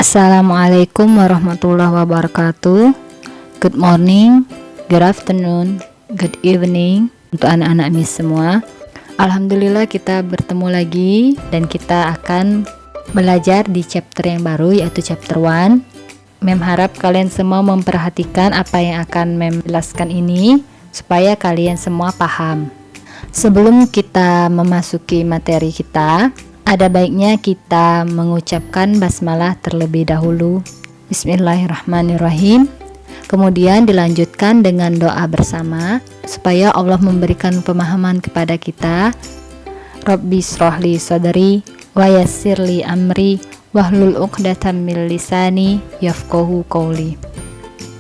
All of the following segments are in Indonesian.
Assalamualaikum warahmatullahi wabarakatuh. Good morning, good afternoon, good evening untuk anak-anak Miss semua. Alhamdulillah kita bertemu lagi dan kita akan belajar di chapter yang baru, yaitu chapter 1. Mem harap kalian semua memperhatikan apa yang akan Mem jelaskan ini supaya kalian semua paham. Sebelum kita memasuki materi kita, ada baiknya kita mengucapkan basmalah terlebih dahulu. Bismillahirrahmanirrahim. Kemudian dilanjutkan dengan doa bersama supaya Allah memberikan pemahaman kepada kita. Rabbi shrahli sadri wa yassirli amri wahlul 'uqdatam min lisani yafqahu qawli.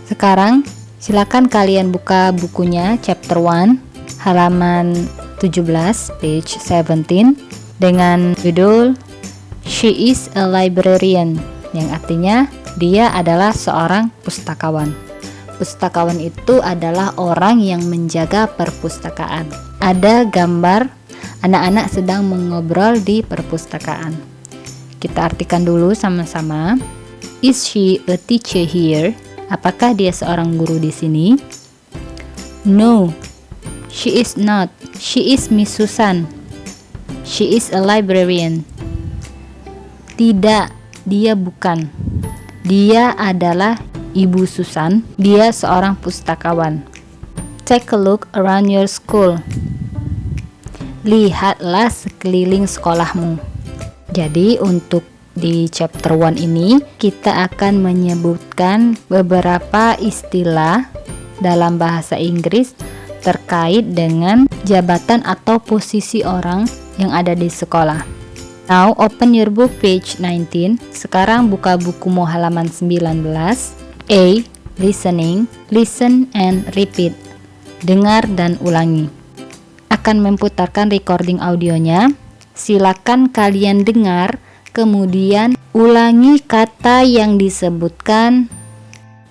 Sekarang silakan kalian buka bukunya chapter 1 halaman 17 page 17 dengan judul She is a librarian, yang artinya dia adalah seorang pustakawan. Pustakawan itu adalah orang yang menjaga perpustakaan. Ada gambar anak-anak sedang mengobrol di perpustakaan. Kita artikan dulu sama-sama. Is she a teacher here? Apakah dia seorang guru di sini? No, she is not. She is Miss Susan. She is a librarian. Tidak, dia bukan. Dia adalah Ibu Susan. Dia seorang pustakawan. Take a look around your school. Lihatlah sekeliling sekolahmu. Jadi untuk di chapter 1 ini kita akan menyebutkan beberapa istilah dalam bahasa Inggris terkait dengan jabatan atau posisi orang yang ada di sekolah. Now open your book page 19. Sekarang buka bukumu halaman 19. A. Listening. Listen and repeat. Dengar dan ulangi. Akan memutarkan recording audionya. Silakan kalian dengar, kemudian ulangi kata yang disebutkan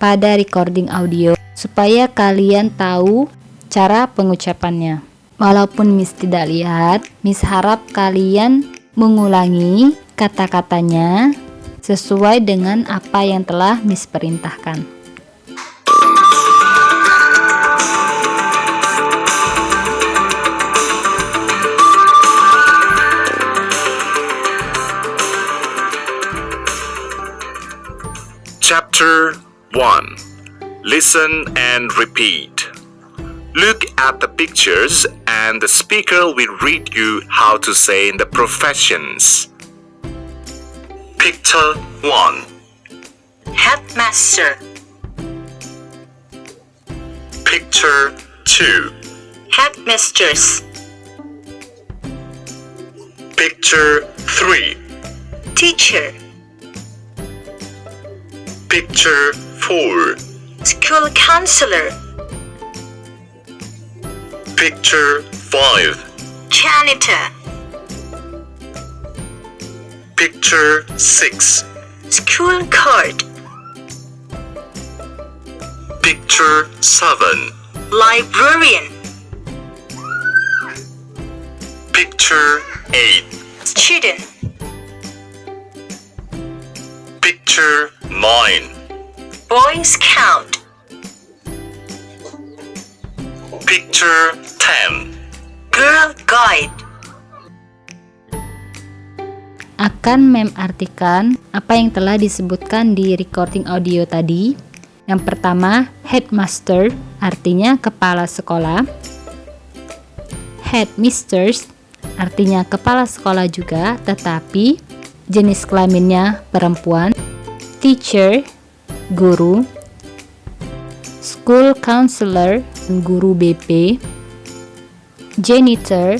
pada recording audio supaya kalian tahu cara pengucapannya. Walaupun Miss tidak lihat, Miss harap kalian mengulangi kata-katanya sesuai dengan apa yang telah Miss perintahkan. Chapter 1. Listen and repeat. Look at the pictures and the speaker will read you how to say the professions. Picture 1. Headmaster. Picture 2. Headmistress. Picture 3. Teacher. Picture 4. School counselor. Picture 5. Janitor. Picture 6. School card. Picture 7. Librarian. Picture 8. Student. Picture 9. Boy Scout. Picture 10. Girl Guide. Akan Mem artikan apa yang telah disebutkan di recording audio tadi. Yang pertama, headmaster artinya kepala sekolah. Headmistress artinya kepala sekolah juga, tetapi jenis kelaminnya perempuan. Teacher, guru. School counselor, guru BP. Janitor,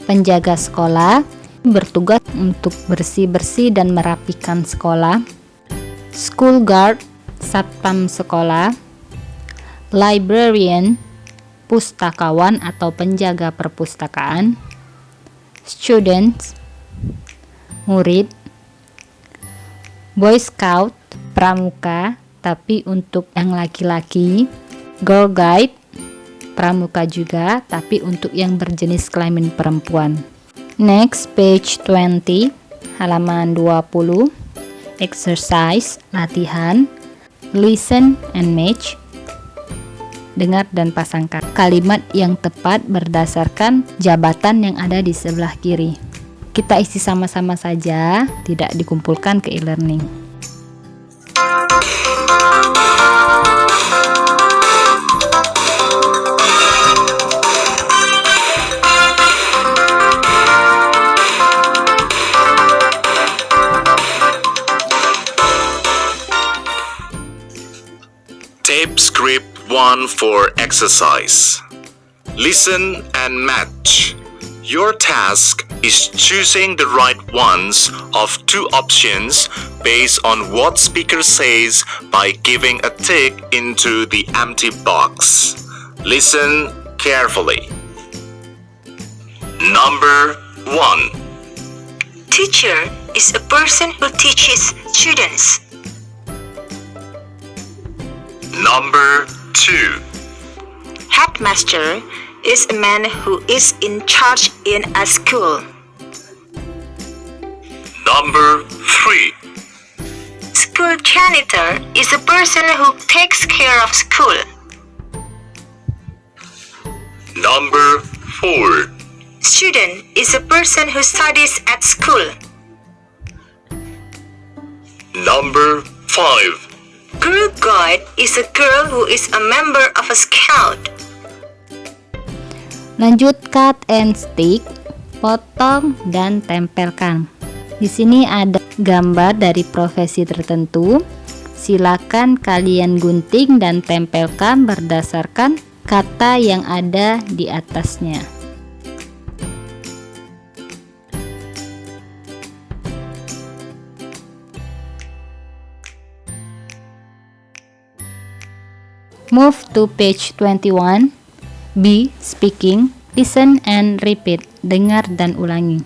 penjaga sekolah, bertugas untuk bersih-bersih dan merapikan sekolah. School guard, satpam sekolah. Librarian, pustakawan atau penjaga perpustakaan. Students, murid. Boy Scout, pramuka, tapi untuk yang laki-laki. Girl Guide, pramuka juga, tapi untuk yang berjenis kelamin perempuan. Next, page 20, halaman 20. exercise, latihan. Listen and match, dengar dan pasangkan kalimat yang tepat berdasarkan jabatan yang ada di sebelah kiri. Kita isi sama-sama saja, tidak dikumpulkan ke e-learning. Tape script 1 for exercise. Listen and match. Your task is choosing the right ones of two options based on what speaker says by giving a tick into the empty box. Listen carefully. Number 1. Teacher is a person who teaches students. Number 2. Headmaster is a man who is in charge in a school. Number 3. School janitor is a person who takes care of school. Number 4. Student is a person who studies at school. Number 5. Girl guide is a girl who is a member of a scout. Lanjut cut and stick, potong dan tempelkan. Di sini ada gambar dari profesi tertentu. Silakan kalian gunting dan tempelkan berdasarkan kata yang ada di atasnya. Move to page 21. B. Speaking. Listen and repeat. Dengar dan ulangi.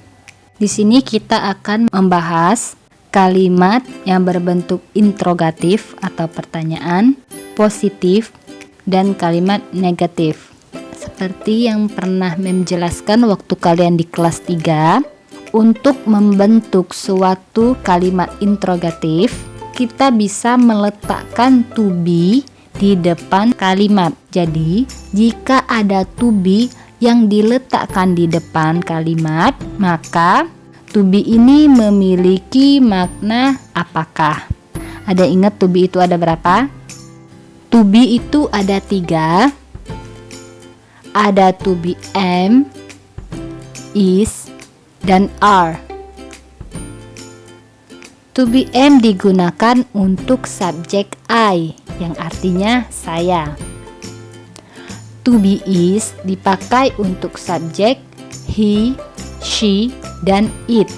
Di sini kita akan membahas kalimat yang berbentuk interrogatif atau pertanyaan, positif, dan kalimat negatif. Seperti yang pernah menjelaskan waktu kalian di kelas 3, untuk membentuk suatu kalimat interrogatif, kita bisa meletakkan to be di depan kalimat. Jadi, jika ada to be yang diletakkan di depan kalimat, maka to be ini memiliki makna apakah? Ada ingat to be itu ada berapa? To be itu ada 3. Ada to be am, is, dan are. To be am digunakan untuk subjek I, yang artinya saya. To be is dipakai untuk subjek he, she, dan it.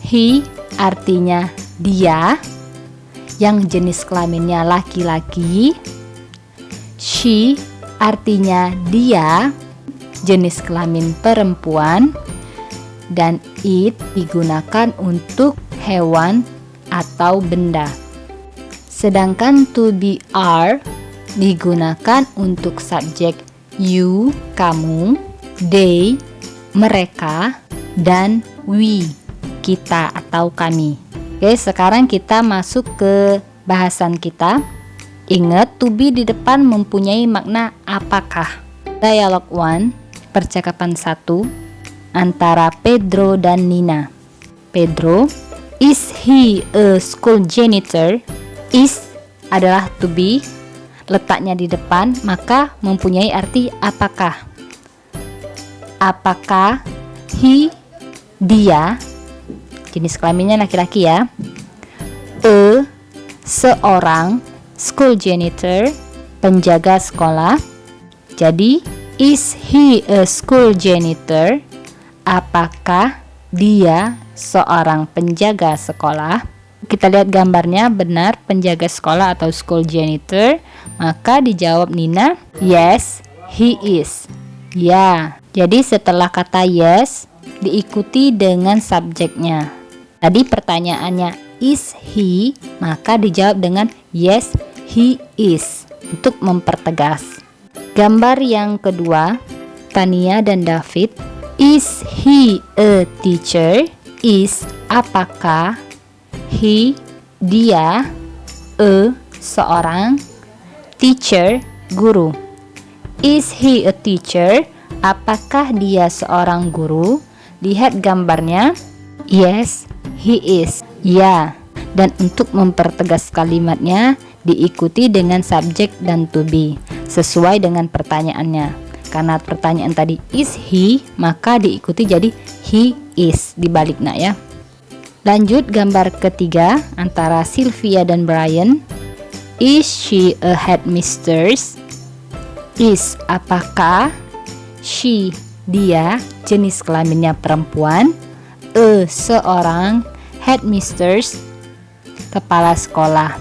He artinya dia, yang jenis kelaminnya laki-laki. She artinya dia, jenis kelamin perempuan. Dan it digunakan untuk hewan atau benda. Sedangkan to be are digunakan untuk subjek you, kamu, they, mereka, dan we, kita atau kami. Oke, sekarang kita masuk ke bahasan kita. Ingat, to be di depan mempunyai makna apakah. Dialog 1, percakapan 1 antara Pedro dan Nina. Pedro, is he a school janitor? Is adalah to be, letaknya di depan, maka mempunyai arti apakah. Apakah he, dia, jenis kelaminnya laki-laki ya. Seorang school janitor, penjaga sekolah. Jadi, is he a school janitor? Apakah dia seorang penjaga sekolah? Kita lihat gambarnya, benar penjaga sekolah atau school janitor. Maka dijawab Nina, yes, he is. Ya, jadi setelah kata yes diikuti dengan subjeknya. Tadi pertanyaannya is he, maka dijawab dengan yes, he is, untuk mempertegas. Gambar yang kedua, Tania dan David. Is he a teacher? Is apakah, he dia, seorang, teacher, guru. Is he a teacher? Apakah dia seorang guru? Lihat gambarnya. Yes, he is. Ya. Dan untuk mempertegas kalimatnya, diikuti dengan subjek dan to be sesuai dengan pertanyaannya. Karena pertanyaan tadi is he, maka diikuti jadi he is dibalik nak ya. Lanjut gambar ketiga antara Sylvia dan Brian. Is she a headmistress? Is apakah, she dia, jenis kelaminnya perempuan, seorang, headmistress kepala sekolah.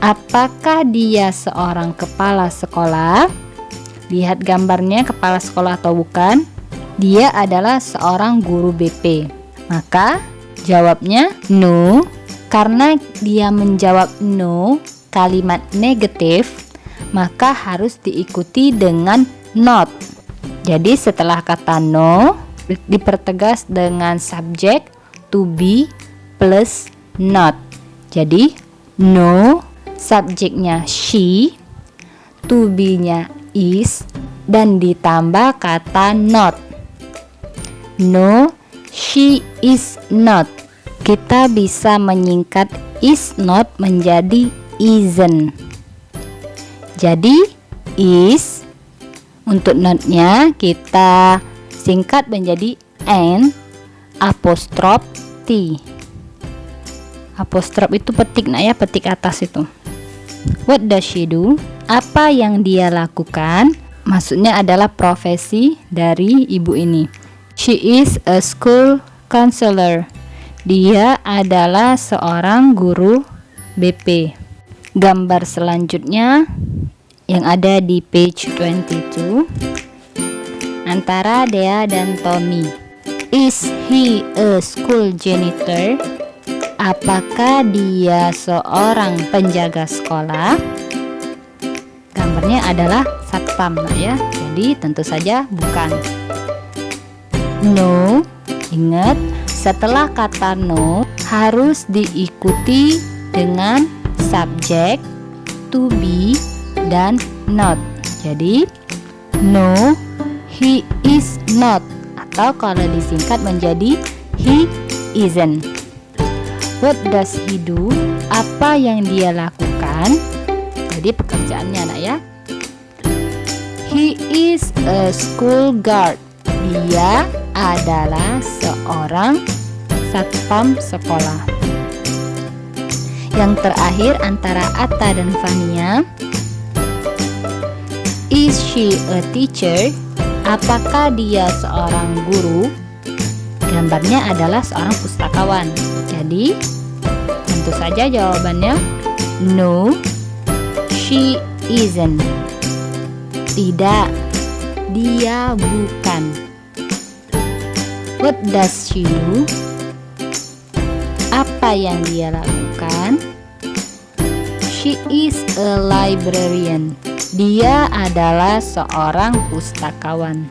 Apakah dia seorang kepala sekolah? Lihat gambarnya, kepala sekolah atau bukan? Dia adalah seorang guru BP. Maka jawabnya no. Karena dia menjawab no, kalimat negatif, maka harus diikuti dengan not. Jadi setelah kata no dipertegas dengan subjek to be plus not. Jadi no, subjeknya she, to be-nya is, dan ditambah kata not. No, she is not. Kita bisa menyingkat is not menjadi isn't. Jadi is, untuk not-nya kita singkat menjadi n apostrof t. Apostrof itu petik nak ya, petik atas itu. What does she do? Apa yang dia lakukan? Maksudnya adalah profesi dari ibu ini. She is a school counselor. Dia adalah seorang guru BP. Gambar selanjutnya yang ada di page 22 antara Dea dan Tommy. Is he a school janitor? Apakah dia seorang penjaga sekolah? Gambarnya adalah satpam ya. Jadi tentu saja bukan. No, ingat setelah kata no harus diikuti dengan subjek, to be, dan not. Jadi no, he is not, atau kalau disingkat menjadi he isn't. What does he do? Apa yang dia lakukan? Jadi pekerjaannya nak ya. He is a school guard. Dia adalah seorang satpam sekolah. Yang terakhir antara Atta dan Fania. Is she a teacher? Apakah dia seorang guru? Gambarnya adalah seorang pustakawan. Jadi tentu saja jawabannya no, she isn't. Tidak, dia bukan. What does she do? Apa yang dia lakukan? She is a librarian. Dia adalah seorang pustakawan.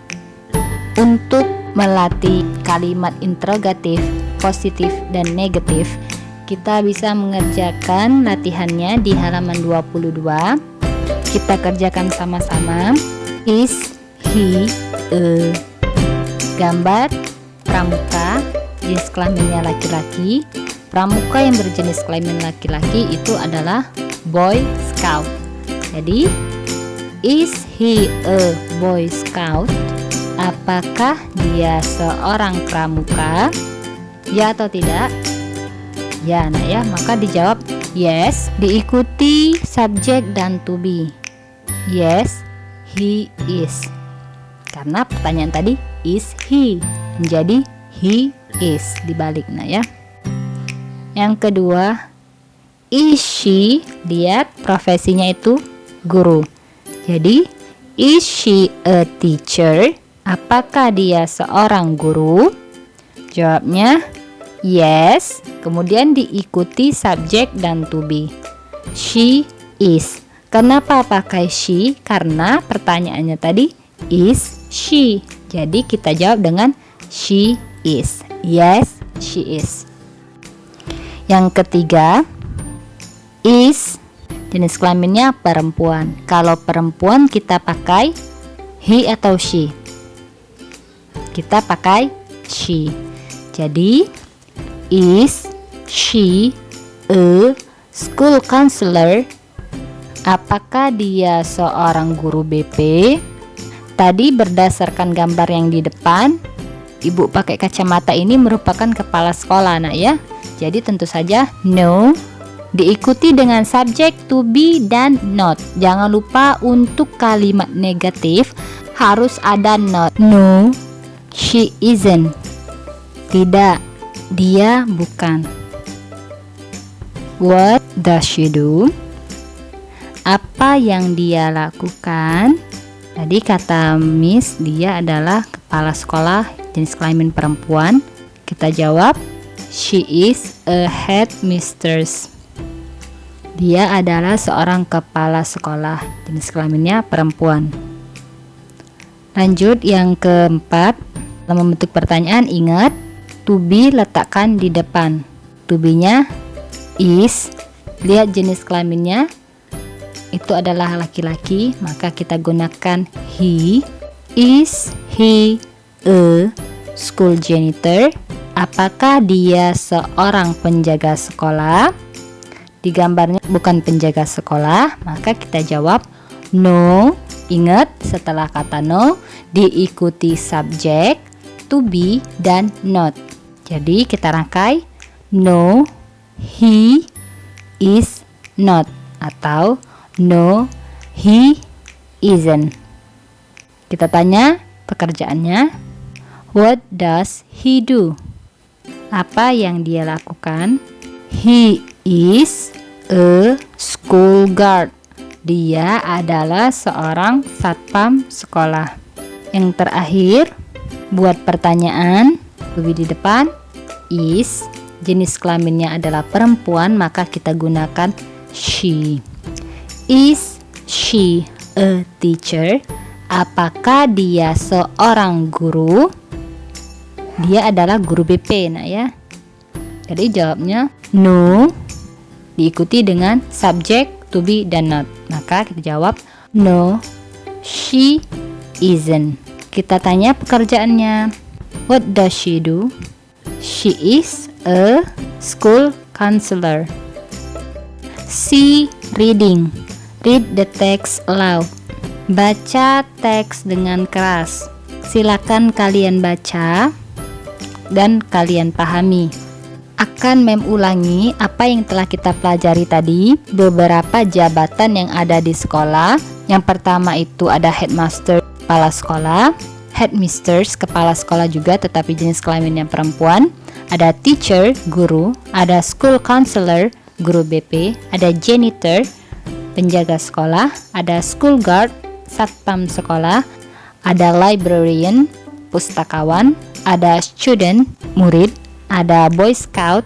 Untuk melatih kalimat interrogatif, positif, dan negatif, kita bisa mengerjakan latihannya di halaman 22. Kita kerjakan sama-sama. Is he a, gambar pramuka, jenis kelaminnya laki-laki. Pramuka yang berjenis kelamin laki-laki itu adalah Boy Scout. Jadi is he a Boy Scout? Apakah dia seorang pramuka? Ya atau tidak? Ya nak ya, maka dijawab yes, diikuti subjek dan to be. Yes, he is. Karena pertanyaan tadi is he, menjadi he is dibalik nak ya. Yang kedua, is she? Lihat profesinya itu guru. Jadi is she a teacher? Apakah dia seorang guru? Jawabnya yes, kemudian diikuti subjek dan to be. She is. Kenapa pakai she? Karena pertanyaannya tadi is she. Jadi kita jawab dengan she is. Yes, she is. Yang ketiga, Is jenis kelaminnya perempuan. Kalau perempuan kita pakai he atau she? Kita pakai she. Jadi is she a school counselor? Apakah dia seorang guru BP? Tadi berdasarkan gambar yang di depan, ibu pakai kacamata ini merupakan kepala sekolah, nak ya. Jadi tentu saja no diikuti dengan subjek to be dan not. Jangan lupa untuk kalimat negatif harus ada not. No, she isn't. Tidak, dia bukan. What does she do? Apa yang dia lakukan? Tadi kata Miss, dia adalah kepala sekolah jenis kelamin perempuan. Kita jawab, she is a headmistress. Dia adalah seorang kepala sekolah jenis kelaminnya perempuan. Lanjut yang keempat, dalam membentuk pertanyaan ingat to be letakkan di depan. To be-nya is, lihat jenis kelaminnya itu adalah laki-laki, maka kita gunakan he. Is he a school janitor? Apakah dia seorang penjaga sekolah? Di gambarnya bukan penjaga sekolah, maka kita jawab no. Ingat, setelah kata no diikuti subjek to be dan not. Jadi kita rangkai no, he is not, atau no, he isn't. Kita tanya pekerjaannya, what does he do? Apa yang dia lakukan? He is a school guard. Dia adalah seorang satpam sekolah. Yang terakhir, buat pertanyaan lebih di depan. Is, jenis kelaminnya adalah perempuan, maka kita gunakan she. Is she a teacher? Apakah dia seorang guru? Dia adalah guru BP, nak ya. Jadi jawabnya no, diikuti dengan subjek to be dan not. Maka kita jawab no, she isn't. Kita tanya pekerjaannya, what does she do? She is a school counselor. C. Reading. Read the text aloud. Baca teks dengan keras. Silakan kalian baca dan kalian pahami. Akan ulangi apa yang telah kita pelajari tadi. Beberapa jabatan yang ada di sekolah. Yang pertama itu ada headmaster, kepala sekolah. Headmistress, kepala sekolah juga tetapi jenis kelaminnya perempuan. Ada teacher, guru. Ada school counselor, guru BP. Ada janitor, penjaga sekolah. Ada school guard, satpam sekolah. Ada librarian, pustakawan. Ada student, murid. Ada boy scout,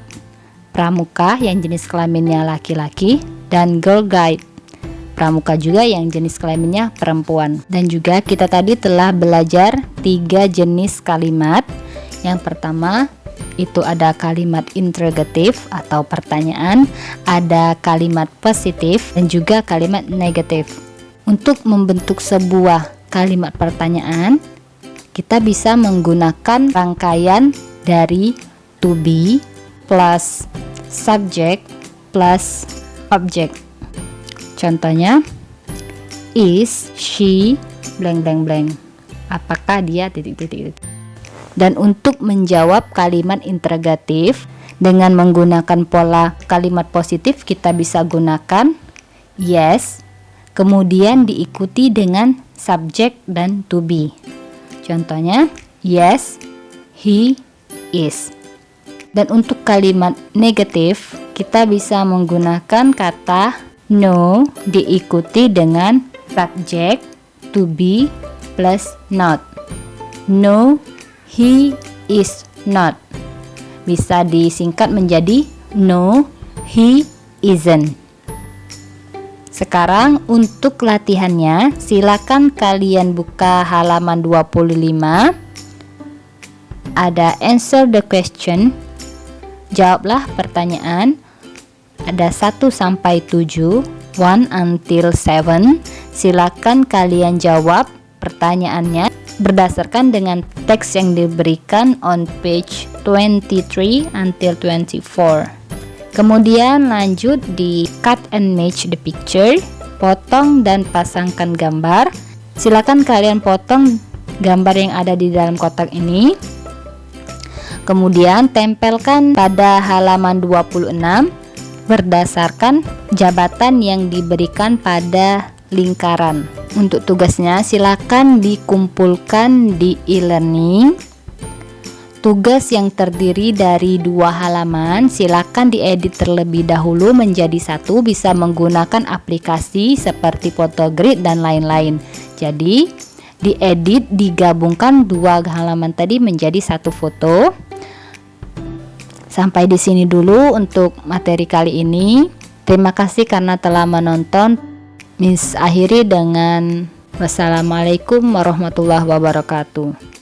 pramuka yang jenis kelaminnya laki-laki. Dan girl guide, pramuka juga yang jenis kelaminnya perempuan. Dan juga kita tadi telah belajar 3 jenis kalimat. Yang pertama itu ada kalimat interrogatif atau pertanyaan, ada kalimat positif dan juga kalimat negatif. Untuk membentuk sebuah kalimat pertanyaan, kita bisa menggunakan rangkaian dari to be plus subject plus object. Contohnya, is she blank blank blank. Apakah dia titik-titik. Dan untuk menjawab kalimat interrogatif dengan menggunakan pola kalimat positif, kita bisa gunakan yes, kemudian diikuti dengan subject dan to be. Contohnya, yes, he is. Dan untuk kalimat negatif, kita bisa menggunakan kata no diikuti dengan subject to be plus not. No, he is not. Bisa disingkat menjadi no, he isn't. Sekarang untuk latihannya, silakan kalian buka halaman 25. Ada answer the question. Jawablah pertanyaan. ada 1 sampai 7, 1 until 7. Silakan kalian jawab pertanyaannya berdasarkan dengan teks yang diberikan on page 23 until 24. Kemudian lanjut di cut and match the picture, potong dan pasangkan gambar. Silakan kalian potong gambar yang ada di dalam kotak ini. Kemudian tempelkan pada halaman 26 berdasarkan jabatan yang diberikan pada lingkaran. Untuk tugasnya silakan dikumpulkan di e-learning. Tugas yang terdiri dari 2 halaman silakan diedit terlebih dahulu menjadi 1, bisa menggunakan aplikasi seperti Photogrid dan lain-lain. Jadi diedit, digabungkan 2 halaman tadi menjadi 1 foto. Sampai di sini dulu untuk materi kali ini. Terima kasih karena telah menonton. Akhiri dengan wassalamualaikum warahmatullahi wabarakatuh.